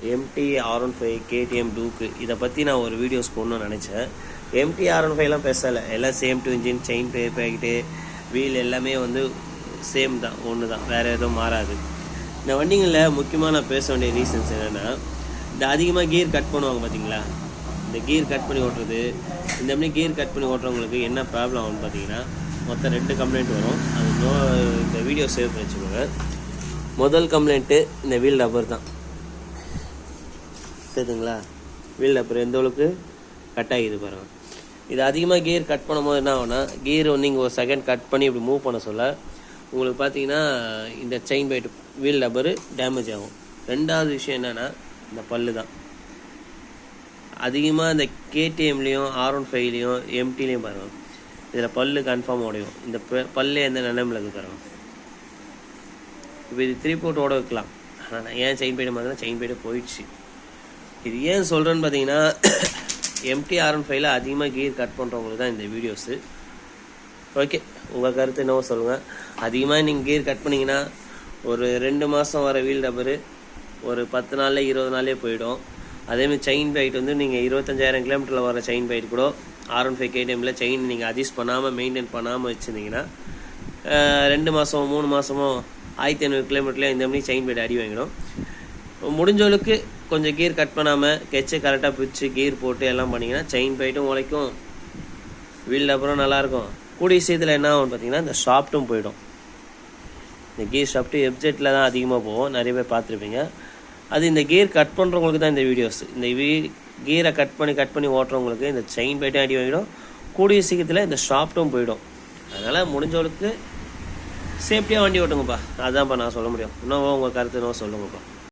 MT R15 KTM Duke இதை பற்றி நான் ஒரு வீடியோஸ் போடணும்னு நினச்சேன். MT R15லாம் பேசலை, எல்லாம் சேம் டு இன்ஜின், செயின் பேக்கிட்டு, வீல் எல்லாமே வந்து சேம் தான், ஒன்று தான், வேறு எதுவும் மாறாது. இந்த வண்டிங்களில் முக்கியமாக நான் பேச வேண்டிய ரீசன்ஸ் என்னென்னா, இந்த அதிகமாக கியர் கட் பண்ணுவாங்க பார்த்தீங்களா, இந்த கியர் கட் பண்ணி ஓட்டுறது. இந்த மாதிரி கியர் கட் பண்ணி ஓட்டுறவங்களுக்கு என்ன ப்ராப்ளம் ஆகும்னு பார்த்தீங்கன்னா, மொத்தம் 2 கம்ப்ளைண்ட் வரும். அது இந்த வீடியோ சேவ் பண்ணி வச்சுக்கோங்க. முதல் கம்ப்ளைண்ட்டு இந்த வீல் ரப்பர் தான். சரிங்களா, வீல் ரப்பர் எந்த அளவுக்கு கட் ஆகிது பாருங்கள். இது அதிகமாக கியர் கட் பண்ணும்போது என்ன ஆகும்னா, கியர் வந்து நீங்கள் ஒரு செகண்ட் கட் பண்ணி இப்படி மூவ் பண்ண சொல்ல உங்களுக்கு பார்த்தீங்கன்னா இந்த செயின் பைட் வீல் ரப்பரு டேமேஜ் ஆகும். ரெண்டாவது விஷயம் என்னென்னா, இந்த பல்லு தான். அதிகமாக இந்த KTMலேயும் R15லேயும் MTலேயும் பாருங்கள், இதில் பல்லு கன்ஃபார்ம் உடையும். இந்த பல்லே எந்த நிலைமையில் இருக்குது பாருங்கள். இப்போ இது 3 போட்டு ஓட வைக்கலாம், ஆனால் நான் ஏன் செயின் பைடு பார்த்தீங்கன்னா செயின் பைடு போயிடுச்சு. இது ஏன் சொல்கிறேன்னு பார்த்தீங்கன்னா, MT R15ல் அதிகமாக கியர் கட் பண்ணுறவங்களுக்கு தான் இந்த வீடியோஸு. ஓகே, உங்கள் கருத்து என்னவோ சொல்லுங்கள். அதிகமாக நீங்கள் கியர் கட் பண்ணிங்கன்னா ஒரு 2 மாதம் வர வீல் ரப்பரு ஒரு 10 நாளில் 20 நாளே போயிடும். அதேமாதிரி செயின் பைட் வந்து நீங்கள் 25,000 கிலோமீட்டரில் வர செயின் பைட் கூட R15 KTMல செயின் நீங்கள் அட்ஜஸ்ட் பண்ணாமல் மெயின்டைன் பண்ணாமல் வச்சுருந்தீங்கன்னா 2 மாதமோ 3 மாதமோ 1500 கிலோமீட்டர்லேயே இந்த மாதிரி செயின் பைட் அடி வாங்கிடும். முடிஞ்சளவுக்கு கொஞ்சம் கியர் கட் பண்ணாமல் கெச்சை கரெக்டாக பிடிச்சி கியர் போட்டு எல்லாம் பண்ணிங்கன்னா செயின் பைட்டும் உழைக்கும், வீல் ரப்பரும் நல்லாயிருக்கும். கூடிய சீத்தில் என்ன ஆகும்னு பார்த்தீங்கன்னா, இந்த ஷாஃப்ட்டும் போயிடும். இந்த கியர் ஷாஃப்ட்டு எப்ஜெட்டில் தான் அதிகமாக போகும், நிறைய பேர் பார்த்துருப்பீங்க. அது இந்த கியர் கட் பண்ணுறவங்களுக்கு தான் இந்த வீடியோஸ். இந்த கியரை கட் பண்ணி ஓட்டுறவங்களுக்கு இந்த செயின் பைட்டும் அடி வாங்கிடும், கூடிய சீக்கிரத்தில் இந்த ஷாஃப்ட்டும் போயிடும். அதனால் முடிஞ்சவளுக்கு சேஃப்டியாக வண்டி ஓட்டுங்கப்பா, அதுதான்ப்பா நான் சொல்ல முடியும். இன்னும் உங்கள் கருத்து இன்னும் சொல்லுங்கப்பா.